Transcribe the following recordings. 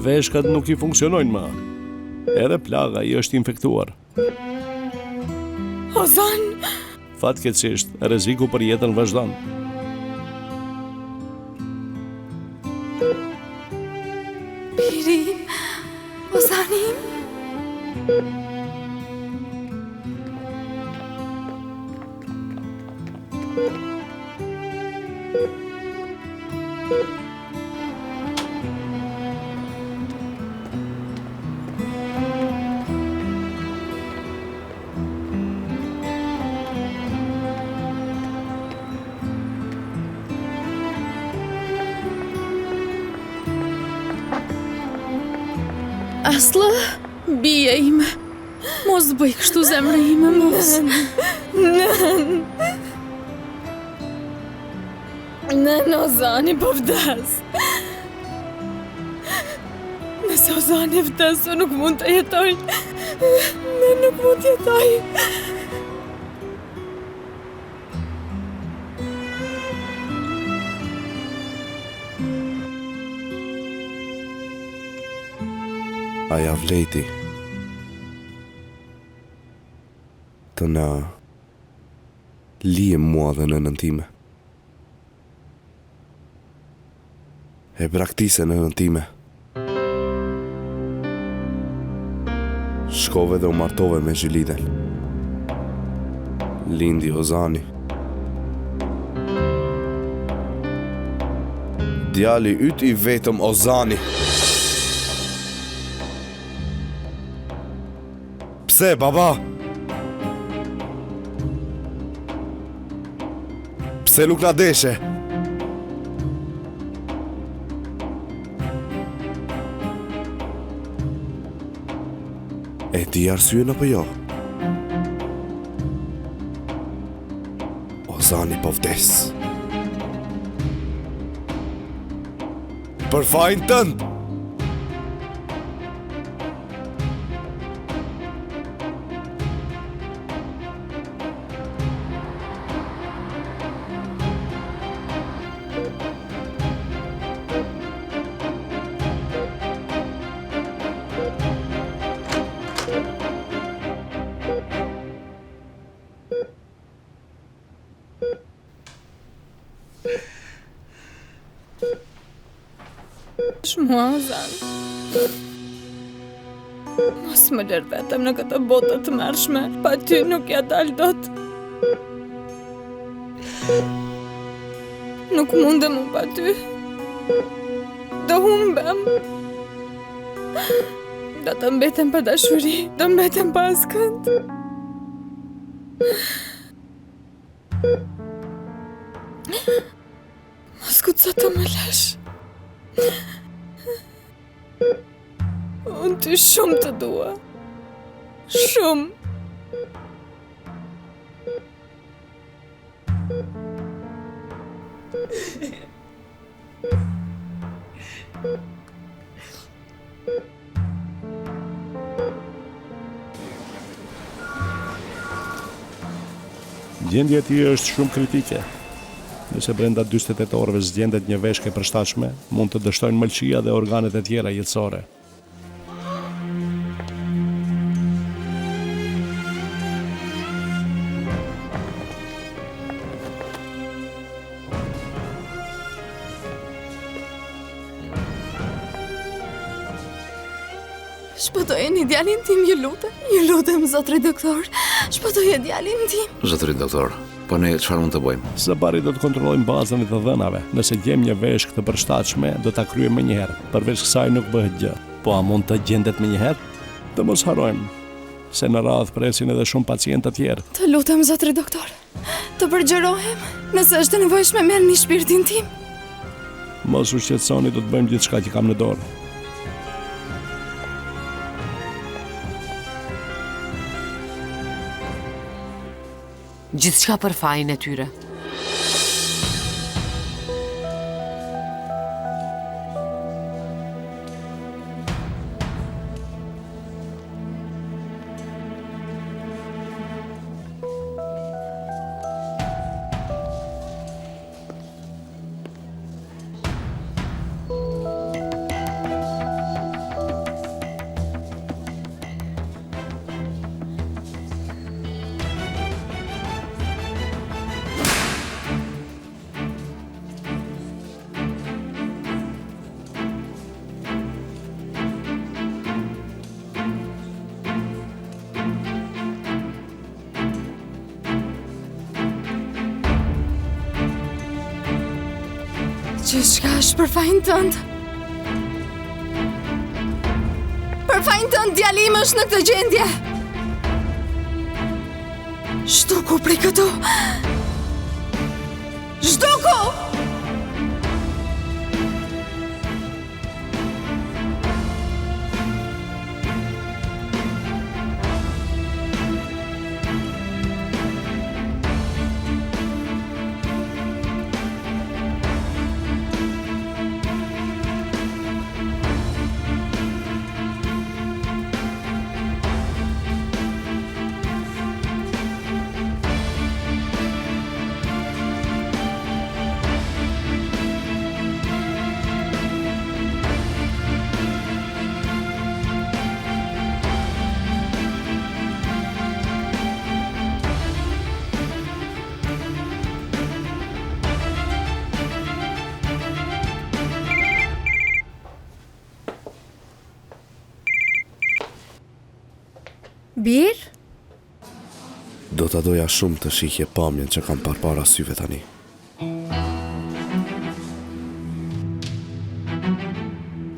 Veshkat nuk I funksionojnë më. Edhe plaga I është infektuar. Ozan! Fatkeqësisht, rreziku për jetën vazhdon. Birim, Ozanim. Aslı, bie ime. Mos bëj kështu zemra ime, mos. Nën Ozani po vdes. Nëse Ozani vdes, unë nuk mund të jetoj. Ne nuk mund të jetoj. Aja vleti të na lijem mua dhe nënën time. E praktise nënën time. Shkove dhe u martove me Zhiliden. Lindi Ozani. Djali yt I vetëm Ozani. Pse, baba? Pse nuk na deshe? E di arsyen apo jo? Ozani po vdes. Për fajin tënd. Shmua, Ozan. Mos më lër vetëm në këtë botë të mërshme. Pa ty nuk ja dal dot. Nuk mundem unë pa ty. Do humbem. Do të mbetem pa dashuri. Do mbetem pa askënd. Mos kuca të më lësh. Unë ty shumë të dua. Shumë. Gjendja e tij është shumë kritike. Nëse brenda 48 orëve zgjendet një veshkë e përshtatshme, mund të dështojnë mëlçia dhe organet e tjera jetësore. Shpëtojeni djalin tim, ju lutem, zotri doktor. Shpëtoje djalin tim. Zotri doktor, po ne çfarë mund të bëjmë? Së pari do të kontrollojmë bazën e të dhënave. Nëse gjejmë një veshkë të përshtatshme, do ta kryejmë menjëherë. Përveç kësaj nuk bëhet gjë. Po a mund të gjendet menjëherë? Të mos harrojmë se në radhë presin edhe shumë pacientë të tjerë. Të lutem, zotri doktor. Të përgjërohem. Nëse është e nevojshme, merrni shpirtin tim. Mos u shqetësoni, do të bëjmë gjithçka që kam në dorë. Gjithçka për fajin e tyre. Gjithçka është për fajin tënd. Për fajin tënd, djali im është në këtë gjendje. Shtuku prej këtu. Shtuku! Bir? Do ta doja shumë të shihje pamjen që kam përpara syve tani.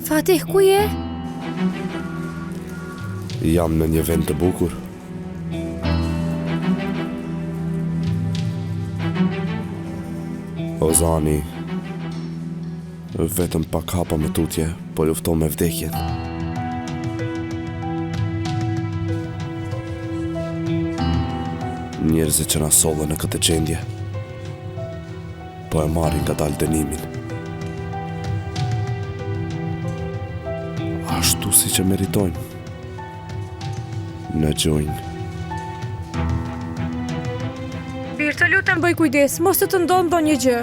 Fatih, ku je? Jam në një vend të bukur. Ozani vetëm pak hapa më tutje, po lufton me vdekjen. Njerëzit që na sollën në këtë gjendje, po e marrin nga dalë dënimin. Ashtu si që meritojnë. Në gjojnë. Bir, të lutem bëj kujdes, mos të ndodhë ndonjë gjë.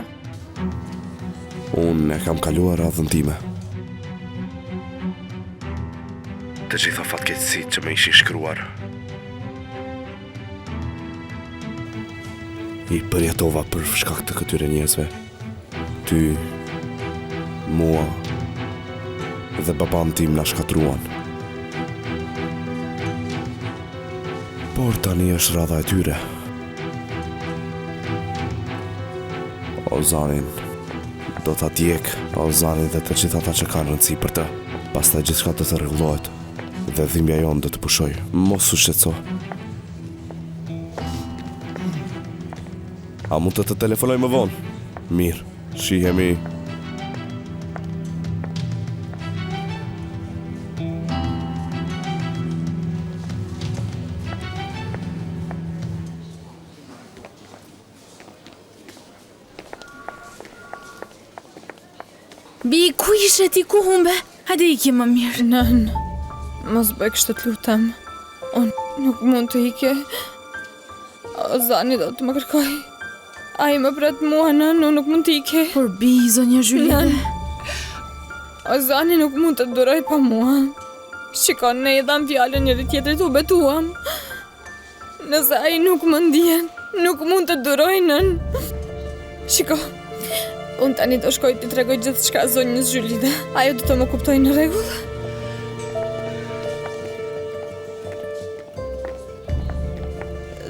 Unë e kam kaluar radhën time. Të gjitha fatkeqësitë që më ishin shkruar, i përjetova për shkak të këtyre njerëzve. Ty, mua dhe babam tim na shkatruan. Por tani është radha e tyre. Ozanin do ta djeg, Ozanin dhe të gjithë ata që kanë rëndësi për të. Pastaj gjithçka do të rregullohet dhe dhimbja jonë do të pushoj. Mos u shqetëso. A mund të telefonoj më vonë? Mirë, shihemi. Bi, ku ishe ti, ku humbe? Hajde iki më mirë. Nën, mos bëj kështu të lutem. Unë nuk mund të ike. Ozani do të më kërkoj. Ai më pret mua, nën, unë nuk mund të ike. Por Bi, zonja Juliette. Ozani nuk mund të duroj pa mua. Shikon, ne i dham fjalën njëri tjetrit, u betuam. Nëse ai nuk më ndjen, nuk mund të duroj, nën. Shiko, unë tani do shkoj të tregoj gjithë shka zonjës Juliette. Ajo do të më kuptoj në rregull.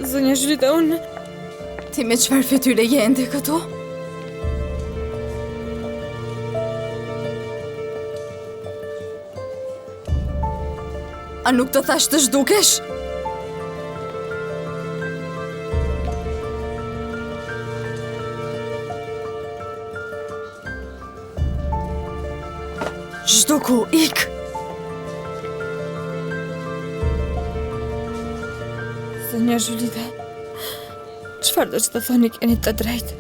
Zonja Juliette, unë... Ti me çfarë fytyre je ende këtu? A nuk të thash të zhdukesh? Zhduku, ik! Zonja Juliette, çfarë do që të thoni keni të drejtë?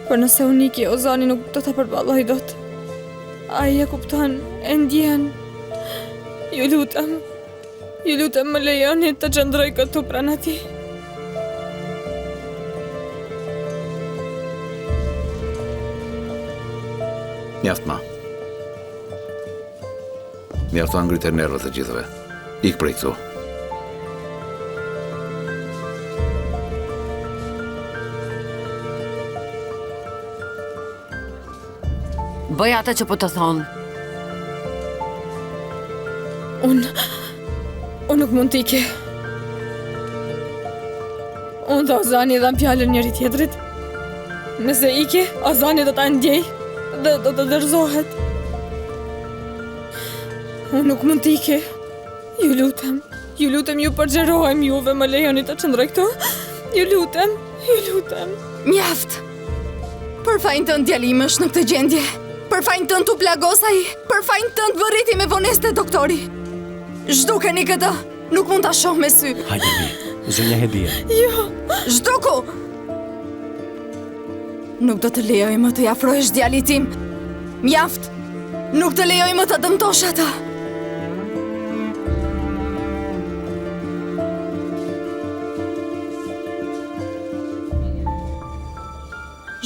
Por nëse unë iki, Ozani nuk do të përballoj dot. Ai e kupton, e ndjen. Ju lutem më lejoni të qëndroj këtu pranë atij. Mjaft ma. Mjaft të ngritë nervët të gjithëve. Ik prej këtu. Bëj atë që po të thonë. Unë nuk mund t'ike. Unë dhe Ozani dham fjallën njëri tjetrit. Nëse ike, Ozani do ta ndjej. dhe do të dërzohet. Unë nuk mund t'ike. Ju lutem, ju përgjerohem juve, më lejoni të qëndroj këtu. Ju lutem. Mjaft! Për fajin tënd djalimi është në këtë gjendje. Për fajin tënd t'u plagos ai. Për fajin tënd vërriti me voneste doktori. Zhdukeni këtë. Nuk mund ta shoh me sy. Hajde mi, zonja Hedie. Zhduku! Nuk do të lejoj më të afrohesh djalit tim. Mjaft! Nuk të lejoj më të dëmtosh ata.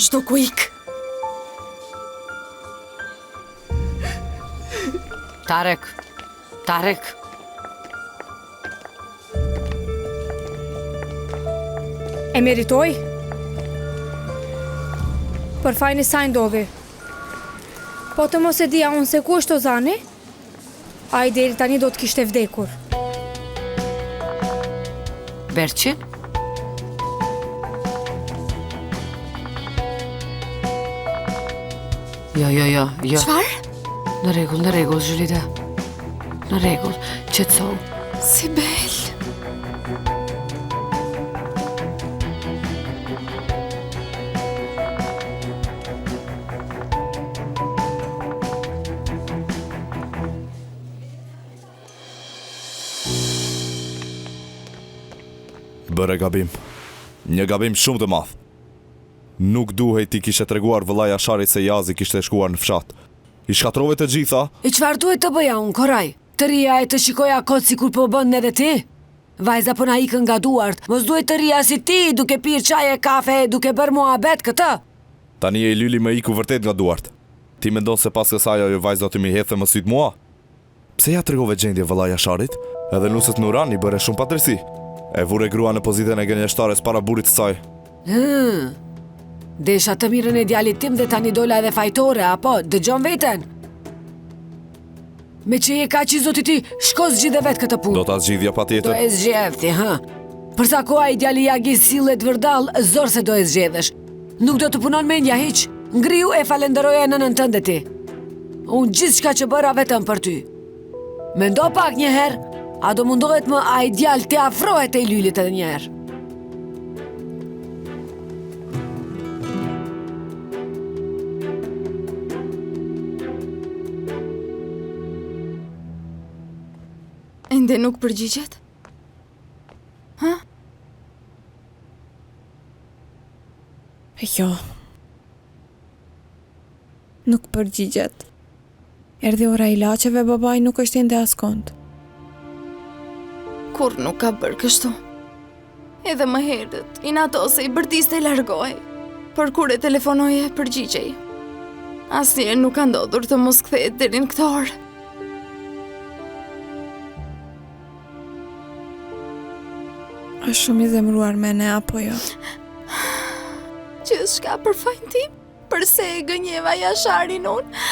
Zhduku ik. Tarek. E meritoj? Për fajin e saj ndodhi. Po të mos e dija unë se ku është Ozani, ai deri tani do të kishte vdekur. Berçi? Jo. Çfarë? Në rregull, Zhulida. Në rregull, qetëso. Sibel. Bëre gabim. Një gabim shumë të madh. Nuk duhej ti kishe treguar vëllai Asharit se Jazi kishte shkuar në fshat. I shkatrove të gjitha. E çfarë duhet të bëja unë, Koraj? Të rija e të shikoja kot sikur po bën edhe ti? Vajza po na ikën nga duart. Mos duhet të rija si ti, duke pirë çaj e kafe, duke bërë muhabet këtë. Tani e Lyli më iku vërtet nga duart. Ti mendon se pas kësaj ajo vajza do të më hedhë më syt mua? Pse ja tregove gjendje vëllai Asharit? Edhe nusët Nurani bëre shumë padresi. E vure grua në pozitën e gënjeshtares para burit të saj. Desha të mirën e djalit tim dhe tani dola edhe fajtore, apo dëgjon veten? Me që je ka që zoti ti, shko zgjidhe vetë këtë punë. Do ta zgjidhja patjetër. Do e zgjedhti, ha? Përsa koha i djali Jagi sillet vërdall, zor se do e zgjedhësh. Nuk do të punon mendja hiç. Ngriu e falenderoja nënën tënde ti. Unë gjithçka që bëra vetëm për ty. Mendo pak një herë, a do mundohet më ai djalë të afrohet e Lylit edhe një herë? Ende nuk përgjigjet? Ha? Jo. Nuk përgjigjet. Erdhi ora ilaçeve, babai nuk është ende askond. Kur nuk ka bërë kështu. Edhe më herët, inatose i bërtiste e largohej. Por kur e telefonoje, përgjigjej. Asnjëherë nuk ka ndodhur të mos kthehet deri në këtë orë. Është shumë i zemruar me ne, apo jo? Gjithçka për fajin tim, përse e gënjeva Jasharin unë.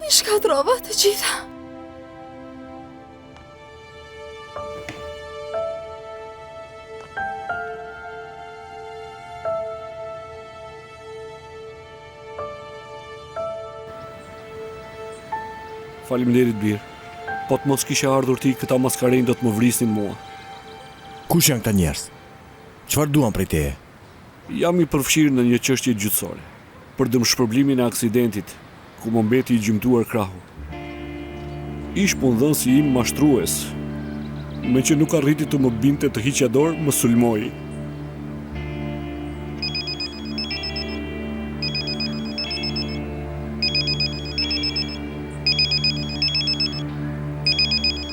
I shkatrova të gjitha. Faleminderit birë. Po të mos kishe ardhur ti, këta maskarenj do të më vrisnin mua. Kush janë këta njerëz? Çfarë duan prej teje? Jam i përfshirë në një çështje gjyqësore për dëmshpërblimin e aksidentit ku më mbeti i gjymtuar krahu. Ish punëdhënësi im mashtrues, me që nuk arriti të më binte të hiqja dorë, më sulmoi.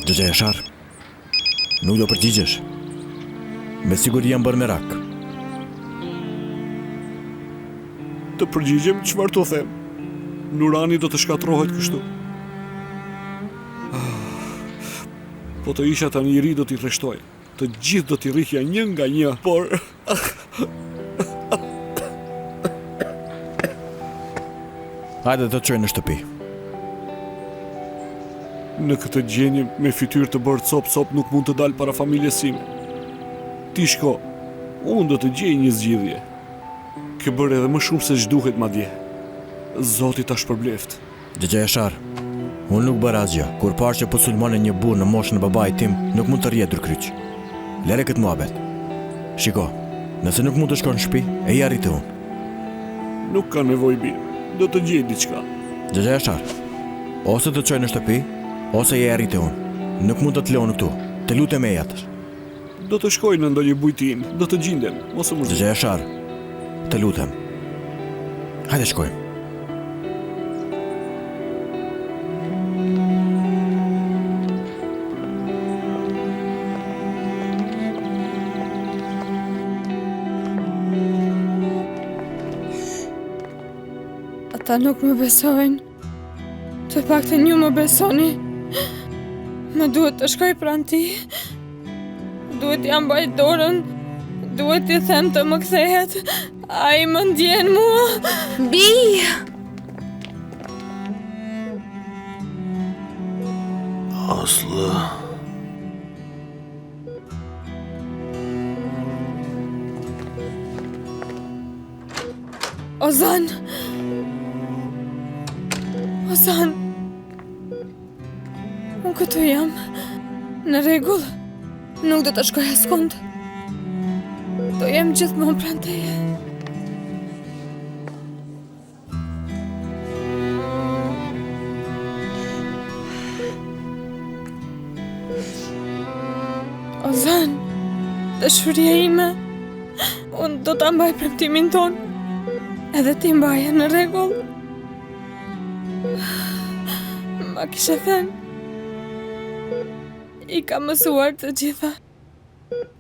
Xhaxha Jashar, nuk do përgjigjesh. Me siguri jam bërë merak. Të përgjigjem çfarë të them. Nurani do të shkatrohet kështu. Po të isha tani i ri do t'i rreshtoj. Të gjithë do t'i rrihja një nga një, por Hajde të çoj në shtëpi. në këtë gjendje me fytyrë të bërë cop nuk mund të dal para familjes sime. Ti shko, unë do të gjej një zgjidhje. Ke bërë edhe më shumë se ç'duhet madje. Zoti ta shpërbleft. Gjëgja Jashar, unë nuk bërë asgjë. Kur parë që po sulmone një burr në moshën e babait tim, nuk mund të rjetur kryq. Lere këtë muhabet. Shiko, nëse nuk mund të shkon në shtëpi, e i arritë unë. Nuk ka nevojë birë. Do të gjej diçka. Gjëgja Jashar, ose të çoj në shtëpi, ose e arritë unë. Nuk mund të të lënë këtu. Të lutem e jatësh. Do të shkoj në ndonjë bujtim, do të gjindem, mos e Gjëgja Jashar, të lutem. Hajde shkojmë. Ata nuk më besojnë. Të paktën ju më besoni. Më duhet të shkoj pranë ti. Duhet t'ja mbaj dorën. Duhet t'i them të më kthehet. Ai më ndjen mua. Bi! Aslı. Ozan. Ozan. Unë këtu jam. Në rregull. Nuk do të shkoj askund. Do jem gjithmonë pranë teje. Ozan, dashuria ime, unë do ta mbaj premtimin ton. Edhe ti mbaje, në rregull. Ma kishe thënë. I ka mësuar të gjitha.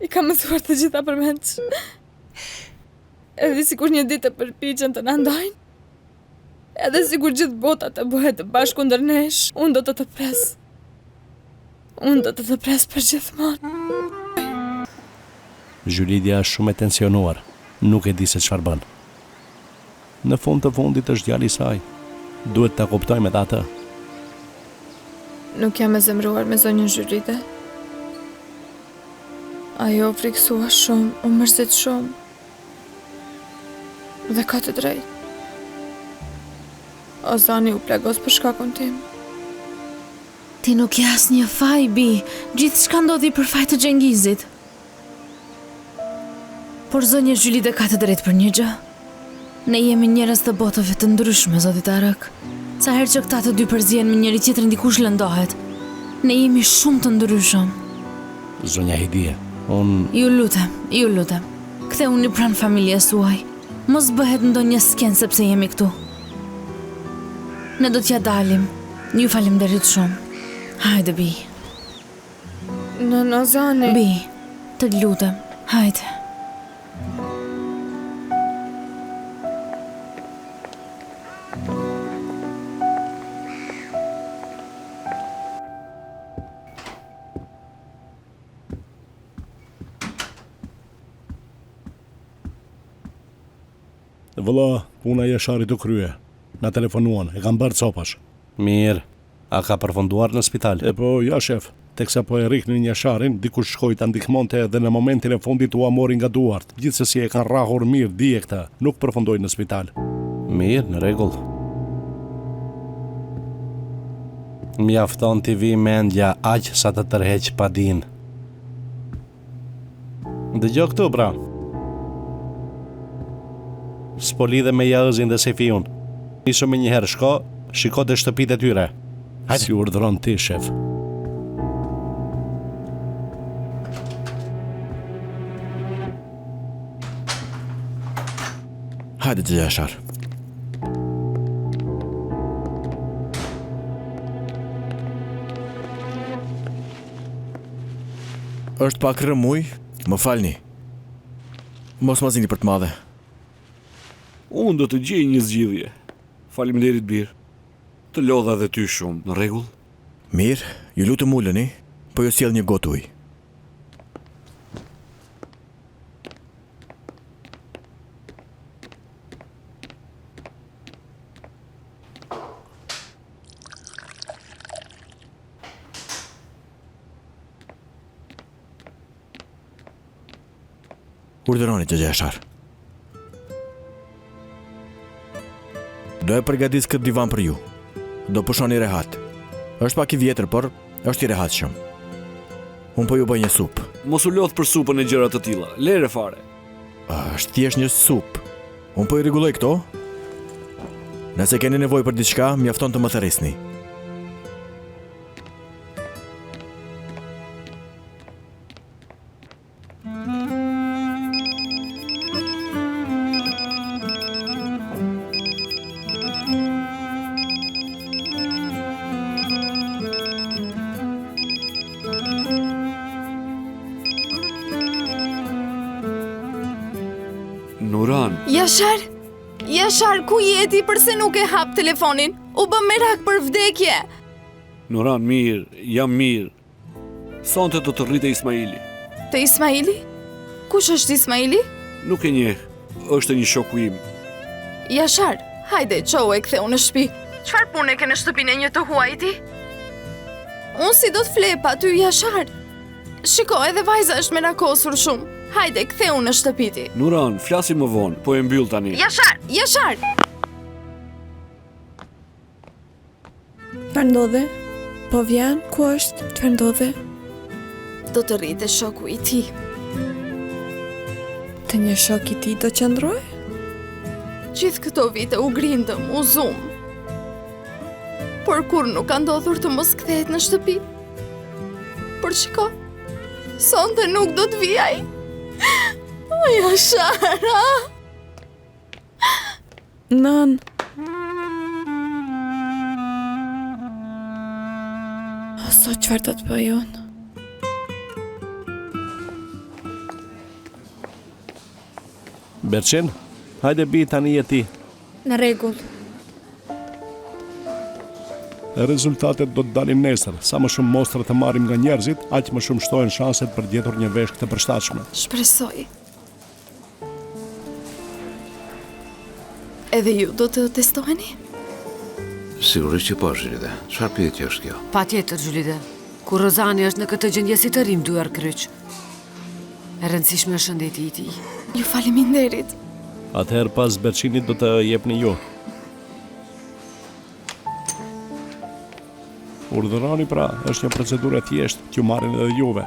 I ka mësuar të gjitha përmendsh. Edhe sikur një ditë të përpiqen të na ndajnë. Edhe sikur gjithë bota të bëhet të bashku ndër nesh, unë do të të pres. Unë do të të pres për gjithmonë. Zhylidia është shumë e tensionuar. Nuk e di se çfarë bën. Në fund të fundit është djali i saj. Duhet ta kuptojmë edhe atë. Nuk jam e zemruar me zonjën Zhylide. Ajo friksua shumë, u mërzit shumë. Dhe ka të drejtë. Ozani u plagos për shkakun tim. Ti nuk je asnjë faj, Bi. Gjithçka ndodhi për faj të Xhengizit. Por zonja Zhylide ka të drejtë për një gjë. Ne jemi njerëz të botëve të ndryshme, zoti Tarak. Sa herë që këta të dy përzihen me njëri tjetrin dikush lëndohet. Ne jemi shumë të ndryshëm. Zonja Hidie, unë... Ju lutem. Ktheuni pranë familjes suaj. Mos bëhet ndonjë sken sepse jemi këtu. Ne do t'ja dalim. Ju faleminderit shumë. Hajde, Bi. Në Ozani. Bi, të lutem. Hajde. Vëlla, puna e Jasharit u krye. Na telefonuan, e kam bërë copash. Mirë, a ka përfunduar në spital? E po, ja shef, teksa po e riknin Jasharin, dikush shkoi ta ndihmonte dhe në momentin e fundit u mori nga duart. Gjithsesi e kanë rrahur mirë, dije këtë, nuk përfundoi në spital. Mirë, në rregull. Mjafton t'i vi mendja aq sa të tërheq padin. Dëgjoj këtu, bra. S'po lidhe me Jazin dhe Sefiun. Nisu me njëherë shiko dhe shtëpit e tyre. Hajde. Si urdhëron ti, shef. Hajde të Jashar. Është pak rëmuj, më falni. Mos ma zini për të madhe. Unë do të gjej një zgjidhje. Faleminderit birë. Të lodha dhe ty shumë, në rregull? Mirë, ju lutem uleni, po ju sjell një gotë ujë. Urdhëroni, Xhaxha Jashar. Do e përgatis këtë divan për ju. Do pushoni rehat. Është pak i vjetër, por është i rehatshëm. Unë po ju bëj një supë. Mos u lodh për supën e gjëra të tilla. Lere fare. Është thjesht një supë. Unë po i rregulloj këto. Nëse keni nevojë për diçka, mjafton të më thërrisni. Nuran, Jashar, ku jeti përse nuk e hap telefonin? U bë merak për vdekje. Nuran, mirë, jam mirë. Sonte do të rrite Ismaili. Te Ismaili? Kush është Ismaili? Nuk e njeh, është një shoku im. Jashar, hajde, qo e ktheu në shtëpi. Çfarë pune ke në shtëpinë e një të huajti? Unë si do të flep aty, Jashar. Shiko, edhe vajza është merakosur shumë. Hajde, ktheu në shtëpiti. Nuran, flasim më vonë, po e mbyll tani. Jashar! Çfarë ndodhe? Po vjen? Ku është? Çfarë ndodhe? Do të rrite shoku i ti. Të një shok i ti do qëndroj? Gjithë këto vite u grindëm, u zumë. Por kur nuk ka ndodhur të mos kthehet në shtëpi. Por shiko, sonte nuk do të vijaj. Jashara! Nën. So çfarë do të bëj unë? Berçin, hajde bi tani je ti. Në rregull. Rezultatet do të dalin nesër. Sa më shumë mostra të marrim nga njerëzit, aq më shumë shtohen shanset për të gjetur një veshkë të përshtatshme. Shpresoj. Edhe ju do të testoheni? Sigurisht që po, Zhilide. Çfarë pyetje është kjo? Patjetër, Zhulide. Kur Rozani është në këtë gjendje si të rim duar kryq. E rëndësishme është shëndeti i tij. Ju faleminderit. Atëherë pas Berçinit do të jepni ju. Urdhëroni pra, është një procedurë e thjeshtë që ju marrin edhe juve.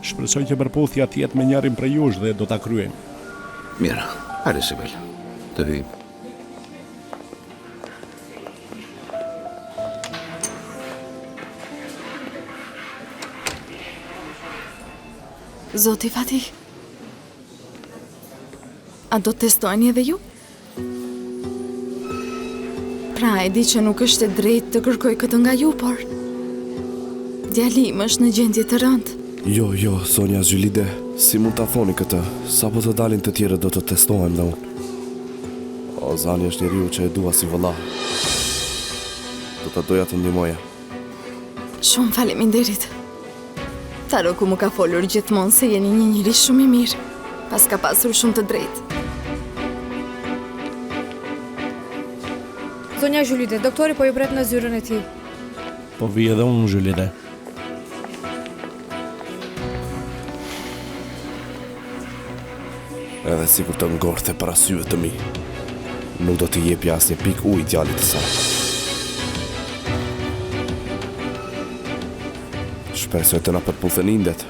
Shpresoj që përputhja të jetë me njërin prej jush dhe do ta kryejmë. Mirë, hajde Sibel. Të vi. Zoti Fatih, a do të testojni edhe ju? Pra e di që nuk është e drejtë të kërkoj këtë nga ju, por djali im është në gjendje të rëndë. Jo, Sonja Zhylide, si mund ta thoni këtë? Sapo të dalin të tjerë do të testohem dhe unë. Ozani është njeriu që e dua si vëlla. Do ta doja të ndihmoja. Shumë faleminderit. Taroku më ka folur gjithmonë se jeni një njeri shumë i mirë, pas ka pasur shumë të drejtë. Zonja Zhulide, doktori po ju pret në zyrën e tij. Po vi edhe unë, Zhylide. Edhe sikur të ngorte para syve të mi. Nuk do t'i jepja asnjë pikë ujë djalit të saj. Shpresoj të na përputhen indet.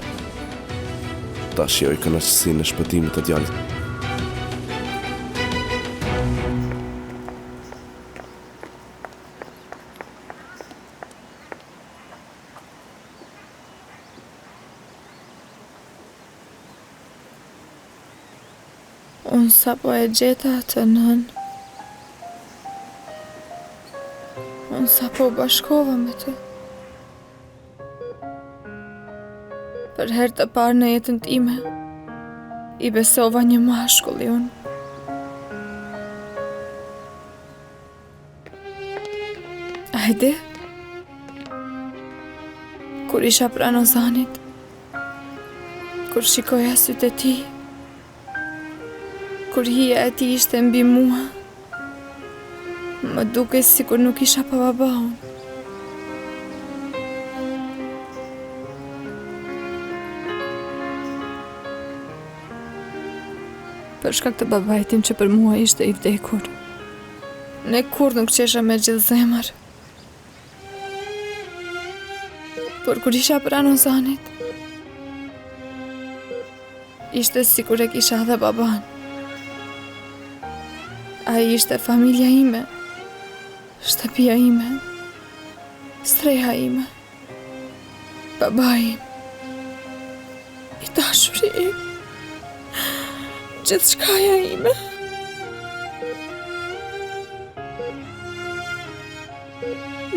Ta shijoj kënaqësinë e shpëtimit të djalit. Unë sapo e gjeta atë nën. Unë sapo bashkova me të. Për herë të parë në jetën time, i besova një mashkulli unë. Hajde, kur isha pranë Ozanit, kur shikoja sytë e tij, kur hija e tij ishte mbi mua, më duke sikur nuk isha pa babaun. Për shkak të babait tim që për mua ishte i vdekur. Ne kur nuk qesha me gjithë zemër. Por kur isha pranë Ozanit, ishte si kur e kisha dhe baban. Ai ishte familja ime, shtëpia ime, streha ime, baba im, i dashuri im, gjithë shkaja ime.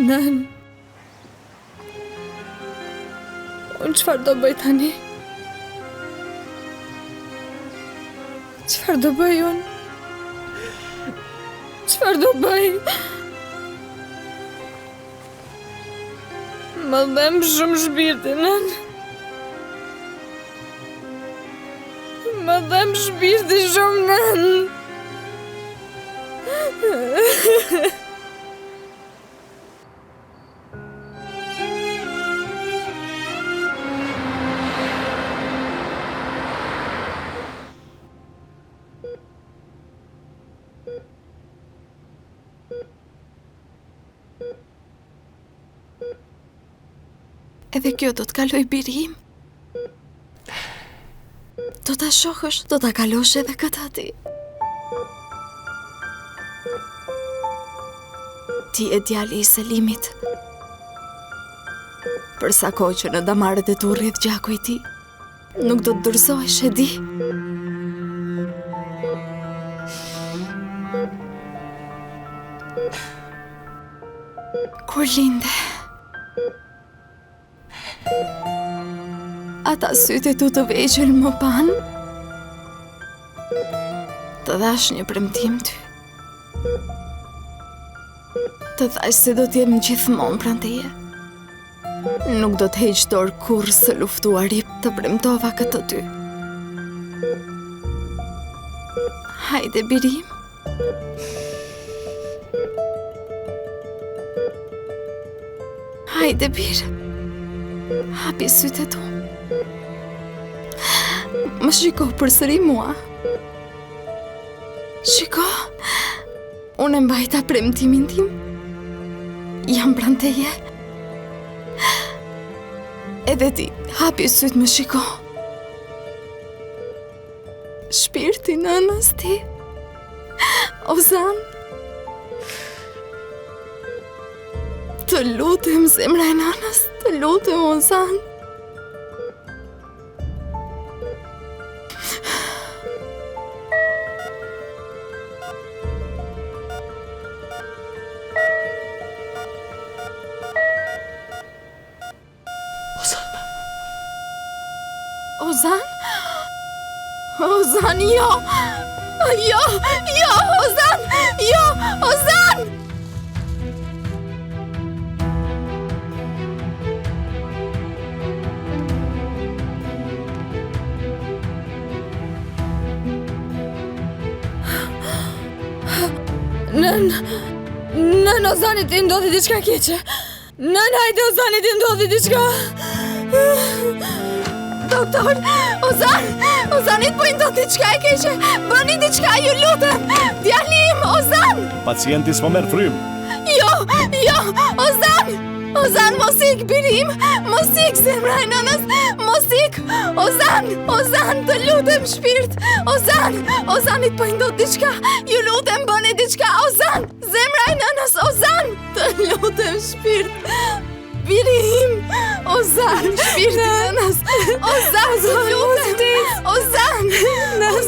Nën, unë qëfar do bëj tani? Qëfar do bëj unë? Qëfar do bëj? Më dhem shumë shpirti, nën. Më dhem shpirti shumë, nën. Edhe kjo do të kaloj birim. Do ta shohësh, do ta kalosh edhe këtë ti. Ti e djali i Selimit. Për sa kohë që në damarët e tu rreth gjaku i ti, nuk do të dorëzohesh, e di. Kur linde, ata sytë e tu të vegjël më panë, të dhash një premtim ty. Të thash se do t'jem gjithmonë pranë teje. Nuk do të heq dorë kurrë së luftuari, të premtova këtë ty. Hajde birim. Hajde bir. Hapi sytë e tu. Më shiko përsëri mua. Shiko, unë e mbajta premtimin tim. Jam pranë teje. Edhe ti, hapi sytë, më shiko. Shpirti nënës ti. Ozan. Të lutem, zemra e nënës, të lutem, Ozan. Ozan? Ozan, jo! Jo! Jo! Ozan! Jo! Ozan! Nën, Ozanit i ndodhi diçka keqe. Nën, hajde, Ozanit i ndodhi diçka. Doktor, Ozanit po i ndodhi diçka e keqe. Bëni diçka, ju lutem. Djalim, Ozan. Pacienti s'po merr frymë. Jo, Ozan. Ozan, mos ik birim. Mos ik, zemra e nënës. Mos ik. Ozan, të lutem shpirt. Ozanit po i ndodh diçka. Ju lutem, bëni diçka, Ozan. Zemra e nënës, Ozan. Të lutem shpirt. Birim. Ozan, shpirti nënës. Ozan, të lutem. Ozan.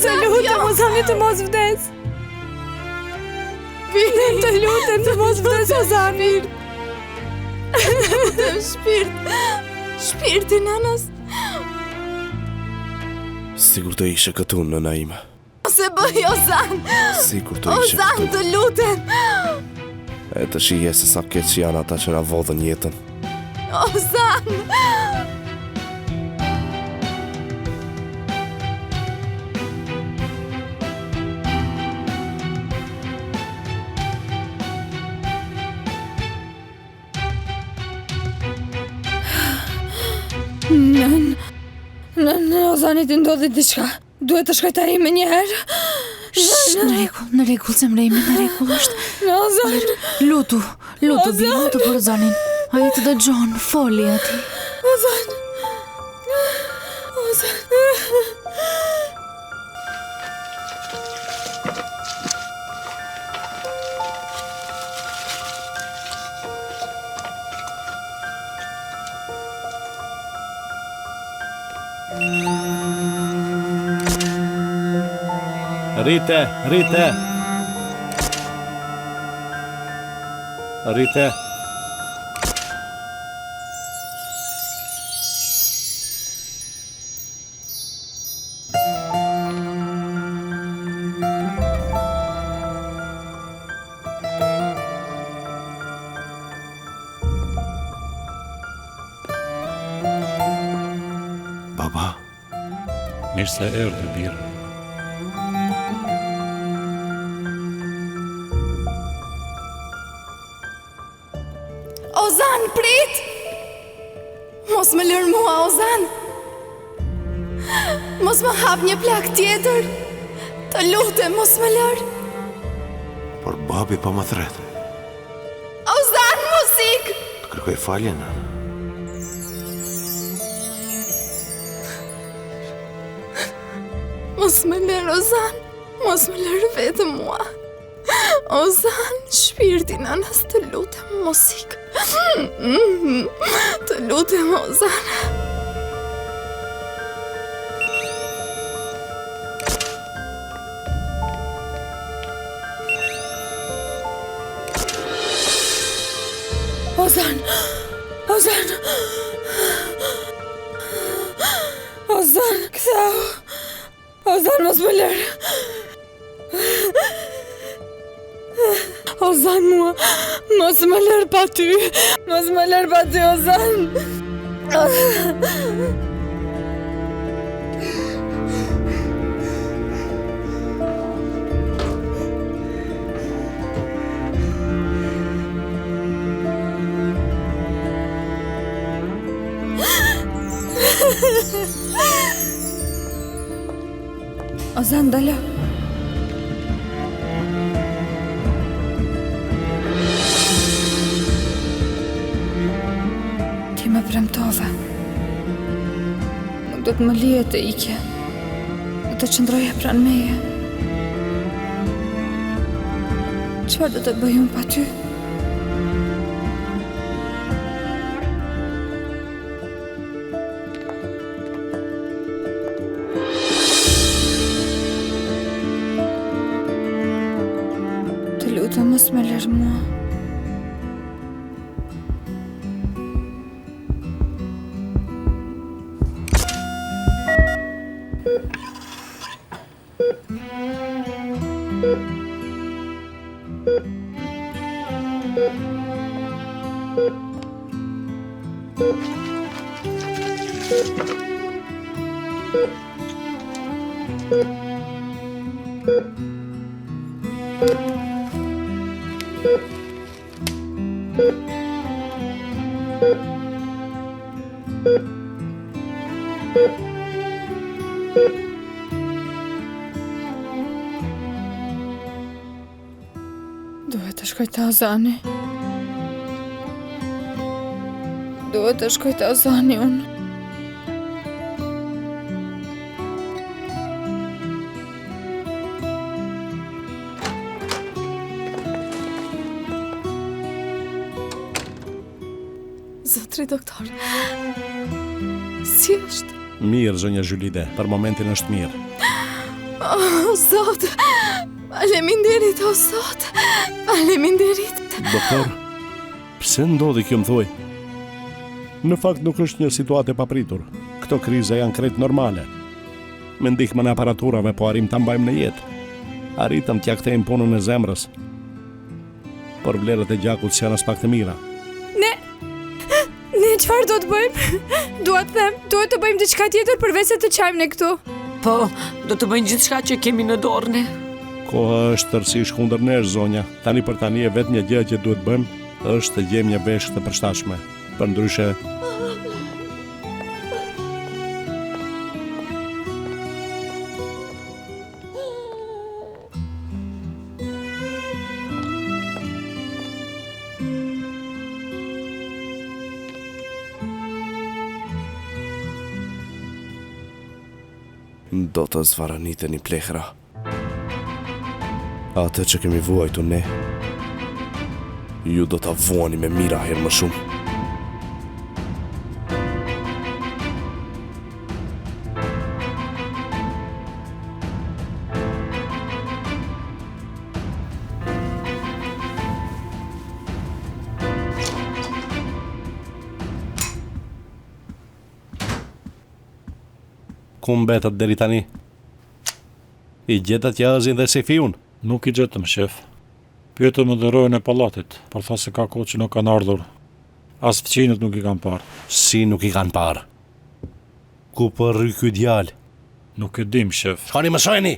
Të lutem, Ozanit të mos vdes. Birim. Të lutem, të mos vdes, Ozanit. Shpirt. Shpirti nënës. Sigur të ishe këtu, nëna ime. Se bëj, Ozan. Sigur të ishe Ozan, këtu. të lutem. E të shije se sa keq janë ata që na vodhën jetën. Ozan. Nën, Ozanit i ndodhi diçka. Duhet të shkoj tani me njëherë. Në rregull, zemrejme, në rregull është. Ozan. Lutu, bi, lutu për Ozanin. Ai të dëgjon, foli ati. Ozan. Rite. Baba, Mirë se erdhe, birë. Ozan, prit! Mos më lër mua, Ozan! Mos më hap një plak tjetër! Të lutem, mos më lër! por babi po më thret. Ozan, muzik! Të kërkoj falje, nana. Mos më lër, Ozan! Mos më lër vetëm mua! Ozan, shpirti nanas, të lutem, muzik! Të lutem, Ozan! Ozan! Ozan! Ozan, këthau! Ozan, mos më lër! Ozan, mua! Mos më lër pa ty! Mos më lër pa ty, Ozan! Ozan, dala. Ti më premtove. Nuk do të më lije të ikje. Do të qëndroje pranë meje. Çfarë do të bëj unë pa ty? Lutem, mos më lër mua. Duhet të shkoj te Ozani. Duhet të shkoj te Ozani unë. Zotri doktor, si është? Mirë, zonja Zhulide, për momentin është mirë. O, Zot, faleminderit, o Zot, faleminderit. Doktor, pse ndodhi kjo më thuaj? Në fakt nuk është një situatë e papritur. Këto kriza janë krejt normale. Me ndihmën e aparaturave po arrim ta mbajmë në jetë. Arritëm t'ja kthejmë punën e zemrës. Por vlerët e gjakut janë as pak të mira. Ne çfarë do të bëjmë? Duhet të bëjmë diçka tjetër përveç se të çajmë ne këtu. Po, do të bëjmë gjithçka që kemi në dorë ne. Koha është tërësisht kundër nesh, zonja. Tani për tani e vetëm një gjë që duhet bëjmë është të gjejmë një veshë të përshtatshme. Përndryshe do të zvaraniteni plehra. Atë që kemi vuajtur ne, ju do ta vuani me mira herë më shumë. Ku mbetët deri tani? I gjetët Jazin dhe Sefiun? Nuk i gjetëm, shef. Pyetëm në dërojën e pallatit, por tha se ka kohë që nuk kanë ardhur. As fëqinët nuk i kanë parë. Si nuk i kanë parë? Ku për rry ky djalë? Nuk e dim, shef. Shkoni më shojni!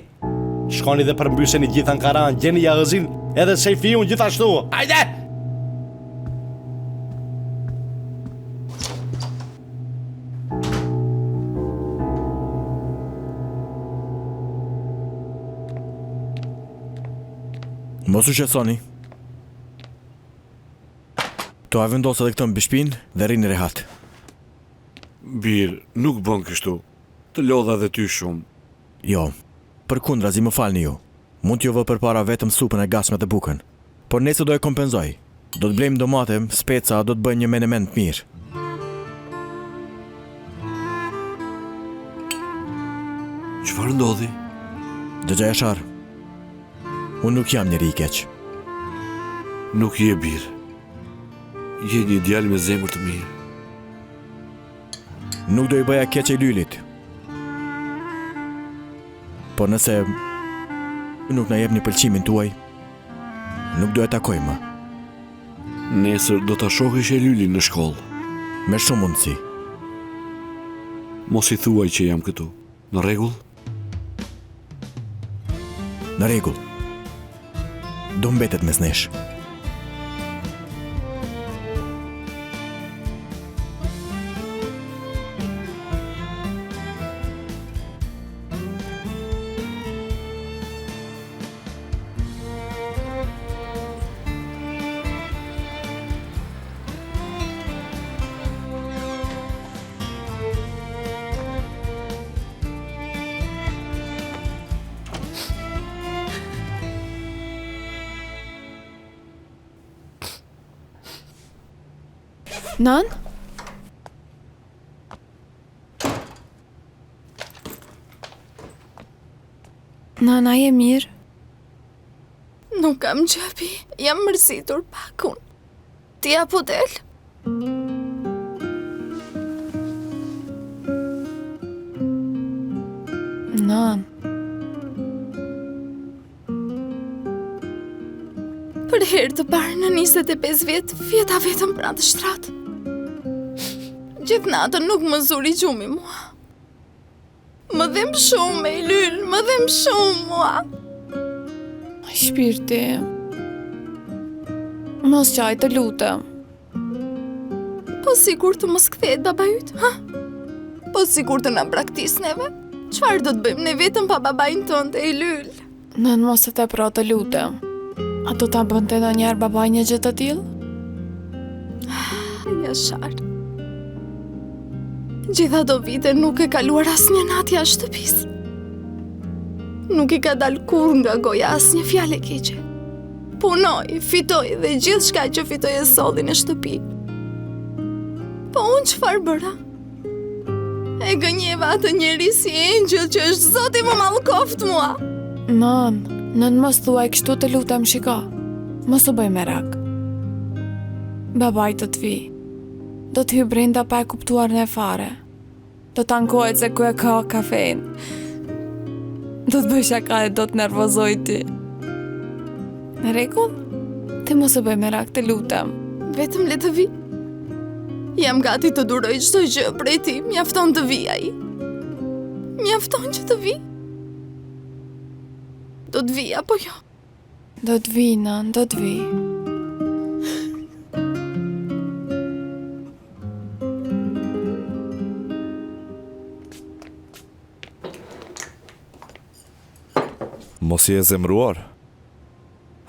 Shkoni dhe përmbyseni gjithë Ankaran, gjeni Jazin edhe Sefiun gjithashtu. Hajde! Mos u qetësoni. To e vendos edhe këtë mbi shpinë dhe rini rehat. Bir, nuk bën kështu. Të lodha dhe ty shumë. Jo, përkundrazi më falni ju. Mund t'ju vë përpara vetëm supën e gasme dhe bukën. Por nesër do e kompenzoj. Do të blejmë domate, speca, do të bëjmë një menemen të mirë. Çfarë ndodhi? Dëgjaj Ashar. Unë nuk jam njeri i keq. Nuk je bir. Je një djalë me zemër të mirë. Nuk do i bëja keq e Lylit. Por nëse nuk na jepni pëlqimin tuaj, nuk do e takoj më. Nesër do ta shohësh Lylin në shkollë. Me shumë mundësi. Mos i thuaj që jam këtu. Në rregull? Në rregull. Do mbetet mes nesh. Nan? Nana, je mirë? Nuk kam gjapi, jam mërzitur pakun. Ti apo del? Nan. Për herë të parë në 25 vjet, fjeta vetëm pra të shtratë. Gjithë natën nuk më zuri gjumi mua. Më dhem shumë e Lyl, më dhem shumë mua. Shpirti. Mos qaj, të lutem. Po sigur të mos kthehet baba yt, ha? Po sigur të na braktis neve? Çfarë do të bëjmë ne vetëm pa babain tënd e Lyl? Nën mos e të pra, të lutem. A do ta bënte ndonjëherë babaj një gjë të tillë? Jashar. Gjitha do vite nuk e kaluar asnjë natë jashtë shtëpisë. Nuk i ka dal kur nga goja asnjë fjalë keqe. Punoj, fitoj dhe gjithë shka që fitoj e solli në shtëpi. Po unë çfarë bëra? E gënjeva atë njeri si engjëll që është zoti më mallkoft mua. Nën mos thuaj kështu, të lutem, shiko. Mos u bëj merak. Babaj do të vi. Do të hy brenda pa e kuptuar në fare. Do të ankohet se ku e ka kafein. Do të bëj shaka e do të nervozoj ti. Në rregull? Ti mos u bëj merak, të lutem. Vetëm le të vi. Jam gati të duroj çdo gjë prej ti, mjafton të vi ai. Mjafton që të vi. Do të vi apo jo? Do të vi, Nan, do të vi. Mos je zemruar?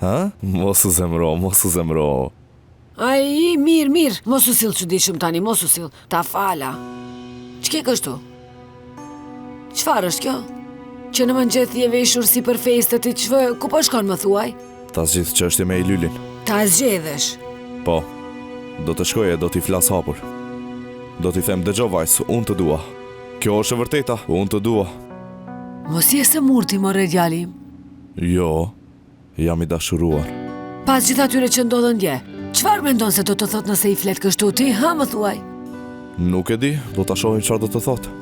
Ha? Mos u zemro. Ai, mirë, mos u sill çuditshëm tani, mos u sill. Ta fala. Ç'ke kështu? Çfarë është kjo? që në mëngjes je veshur si për festët i ç'vë, ku po shkon më thuaj? Ta zgjidh çështje me Ilylin. Ta zgjedhësh. Po, do të shkoj e do t'i flas hapur. Do t'i them dëgjoj vajs, unë të dua. Kjo është e vërteta, unë të dua. Mos je së murti, more djalim. Jo, jam i dashuruar. Pas gjithë atyre që ndodhen dje, çfarë mendon se do të thot nëse i flet kështu ti, ha më thuaj? Nuk e di, do ta shohim çfarë do të thotë.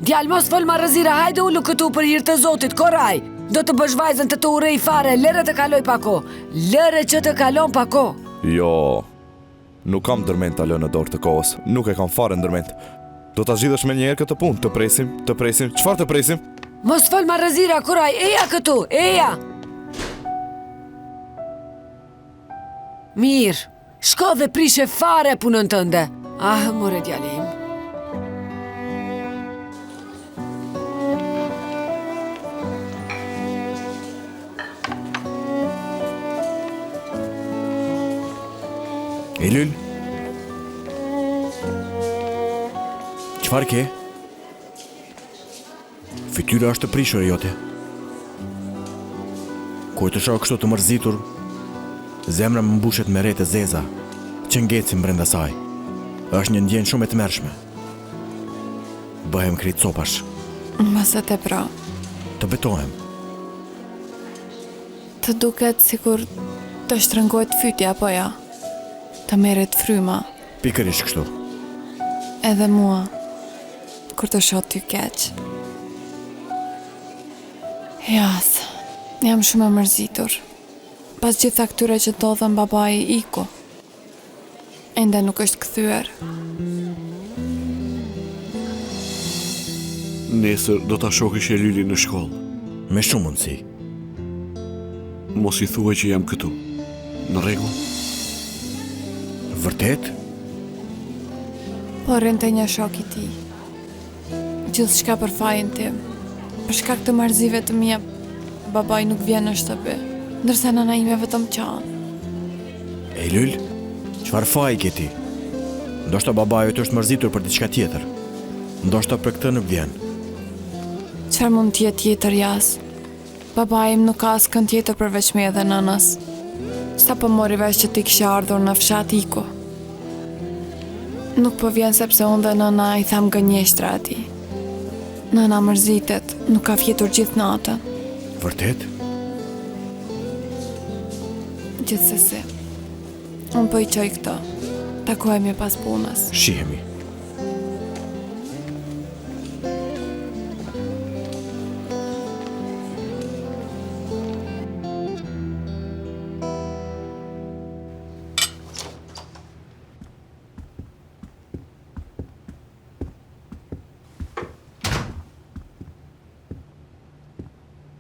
Djalë mos fol marrëzira, hajde ulu këtu për hir të Zotit, koraj. Do të bësh vajzën të urrej fare, lëre të kaloj pa kohë. Lëre që të kalon pa kohë. Jo, nuk kam ndërmend ta lë në dorë të kohës. Nuk e kam fare ndërmend. Do ta zgjidhësh me njëherë këtë punë, të presim. Çfarë të presim? Mos fol marrëzira, koraj, eja këtu, eja. Mirë, shko dhe prishe fare punën tënde. Ah, more djalim. Ilyl? Çfarë ke? Fytyra është të prishur e jote. Kur të shoh kështu të mërzitur, zemra më mbushet me rrete zeza që ngecin brenda saj. Është një ndjenjë shumë e tmerrshme. Bëhem krejt copash. Mos e tepro. Të betohem. Të duket sikur të shtrëngohet fytja apo ja. Të merret fryma. Pikërisht kështu. Edhe mua, kur të shoh ty keq. Jas, jam shumë e mërzitur. Pas gjitha këtyre që ndodhen, babai iku. Ende nuk është kthyer. Nesër do ta shohësh Ilylin në shkollë. Me shumë mundësi. Mos i thuaj që jam këtu. Në rregull? Vërtet? Po rrinte një shok i tij. Gjithçka për fajin tim. Për shkak të marrëzive të mia, babai nuk vjen në shtëpi, ndërsa nana ime vetëm qan. Ilyl, çfarë faji ke ti? Ndoshta babai yt është mërzitur për diçka tjetër. Ndoshta për këtë nuk vjen. Çfarë mund të jetë tjetër jas? Babai im nuk ka askën tjetër përveç me dhe nanës. Sa po mori vesh që ti kishe ardhur në fshat iku. Nuk po vjen sepse unë dhe nana i tham gënjeshtra atij. Nana mërzitet, nuk ka fjetur gjithë natën. Vërtet? Gjithsesi, unë po i qoj këto. Takohemi pas punës. Shihemi.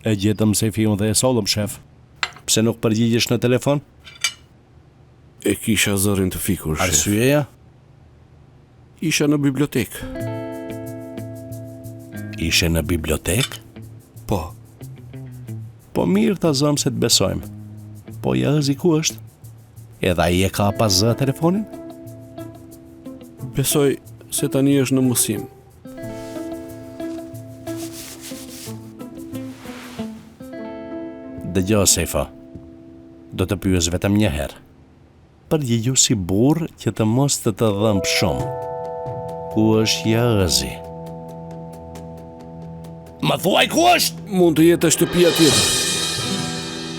E gjetëm se fiun dhe e sollëm, shef. Pse nuk përgjigjesh në telefon? E kisha zërin të fikur, shef. Arsyeja? Isha në bibliotek. Ishe në bibliotek? Po. Po mirë ta zëm se të besojmë. Po Jazi ku është? Edhe ai e ka pas zë telefonin? Besoj se tani është në mësim. Dëgjoj, Sefa. Do të pyes vetëm një herë. Përgjigju si burr që të mos të dhëmb shumë. Ku është Jazi? Ma thuaj ku është? Mund të jetë te shtëpia tjetër.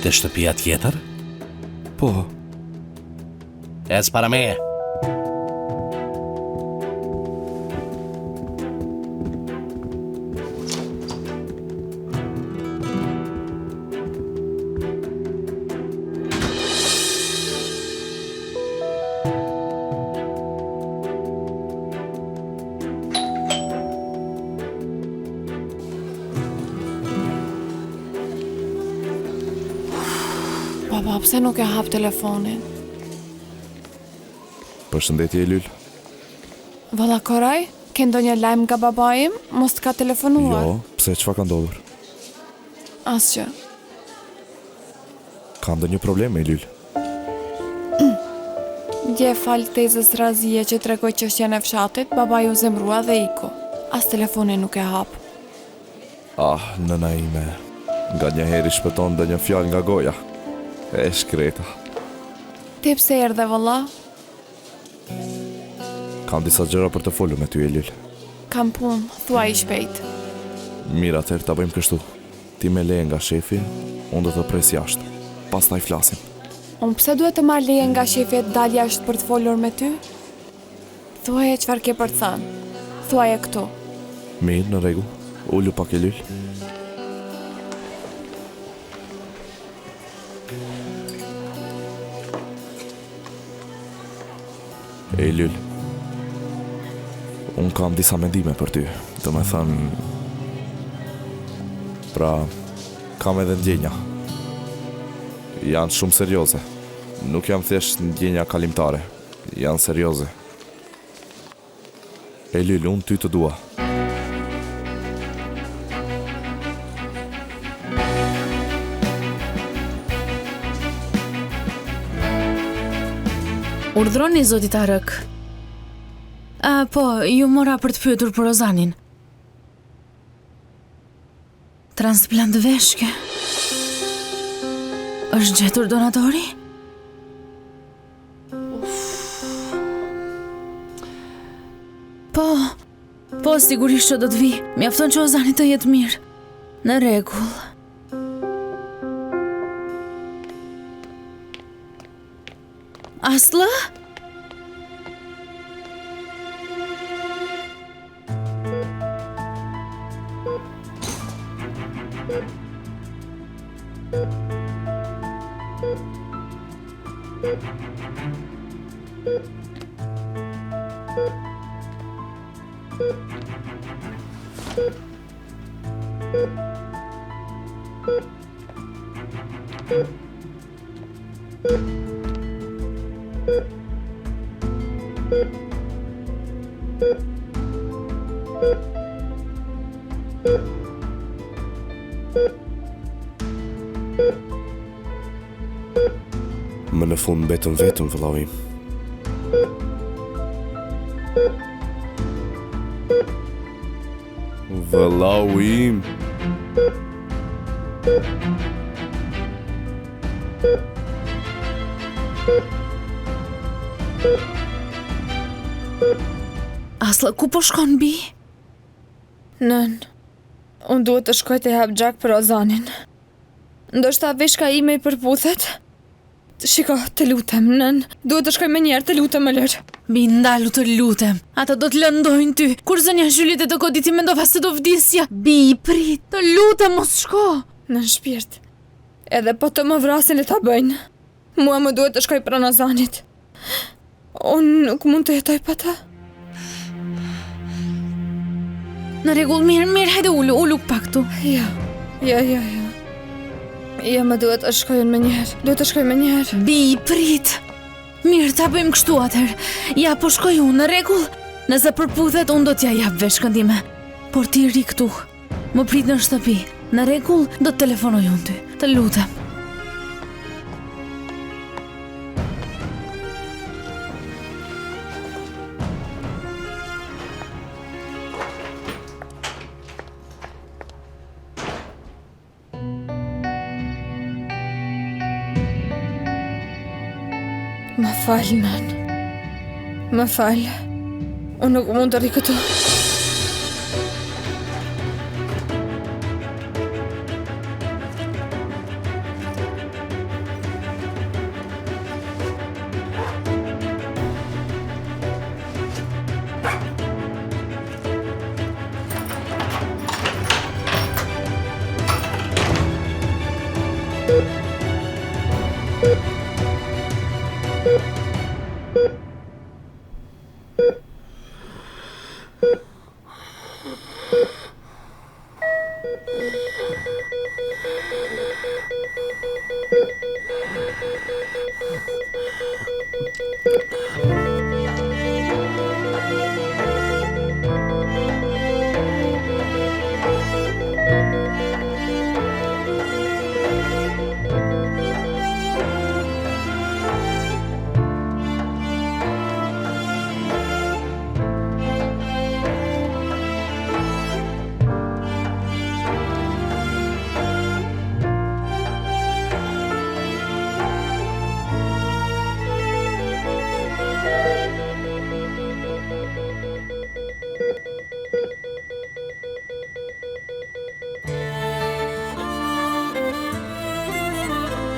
Te shtëpia tjetër? Po. Ec para meje. Baba, pse nuk e hap telefonin? Përshëndetje Ilyl. Valla Koraj, ke ndonjë lajm nga babai im? Mos të ka telefonuar? Jo, pse çfarë ka ndodhur? Asgjë. Ka ndonjë problem me Ilyl? Dje fal tezës Razie që tregoi çështjen e fshatit, babai u zemrua dhe iku. As telefonin nuk e hap. Nëna ime, nga njëheri shpëton dhe një fjallë nga goja. E shkreta. Ti pse erdhe valla? Kam disa gjëra për të folur me ty, Elil. Kam punë, thuaj shpejt. Mira, atëherë ta bëjmë kështu. Ti me leje nga shefi, unë do të pres jashtë. Pastaj flasim. Unë pse duhet të marr leje nga shefi të dal jashtë për të folur me ty? Thuaje çfarë ke për të thënë. Thuaje këtu. Mirë, në rregull. Ulu pak, Elil. Elil, unë kam disa mendime për ty. Të me thënë... Pra, kam edhe ndjenja. Janë shumë serioze. Nuk jam thjesht ndjenja kalimtare. Janë serioze. Elil, unë ty të dua. Urdhroni zotit Arëk. Po, ju mora për të pyetur për Ozanin. Transplant veshke. Është gjetur donatori? Po, sigurisht që do të vi. Mjafton që Ozani të jetë mirë. Në rregull. Aslı? Më në fund betën vetëm, vëllau im. Vëllau im. Aslı, ku po shkon bi? Nën, unë duhet të shkoj të hap gjak për Ozanin. Ndoshta veshka ime I përputhet. Shiko, të lutem, nën. Duhet të shkoj me njerë, të lutem më lërë. Bi, ndalu të lutem. Ata do të lëndojnë ty. Kur zënja Zhylit e të koditi mendova se do vdisja. Bi, prit, të lutem, mos shko. Në shpirt. Edhe po të më vrasin e ta bëjnë. Mua më duhet të shkoj pranë Ozanit. Unë nuk mund të jetoj pa ta. Në rregull, mirë, hajde ullu pak tu. Ja. Ja, më duhet të shkoj me njëherë. Bi, prit. Mirë, ta bëjmë kështu atëherë. Ja, po shkoj unë, në rregull. Nëse përputhet, unë do t'ja jap veshkën time. Por ti ri këtu. Më prit në shtëpi. Në rregull, do të telefonoj unë ty. Të lutem. Më falë, nën. Më falë. Unë nuk mund të rri këtu.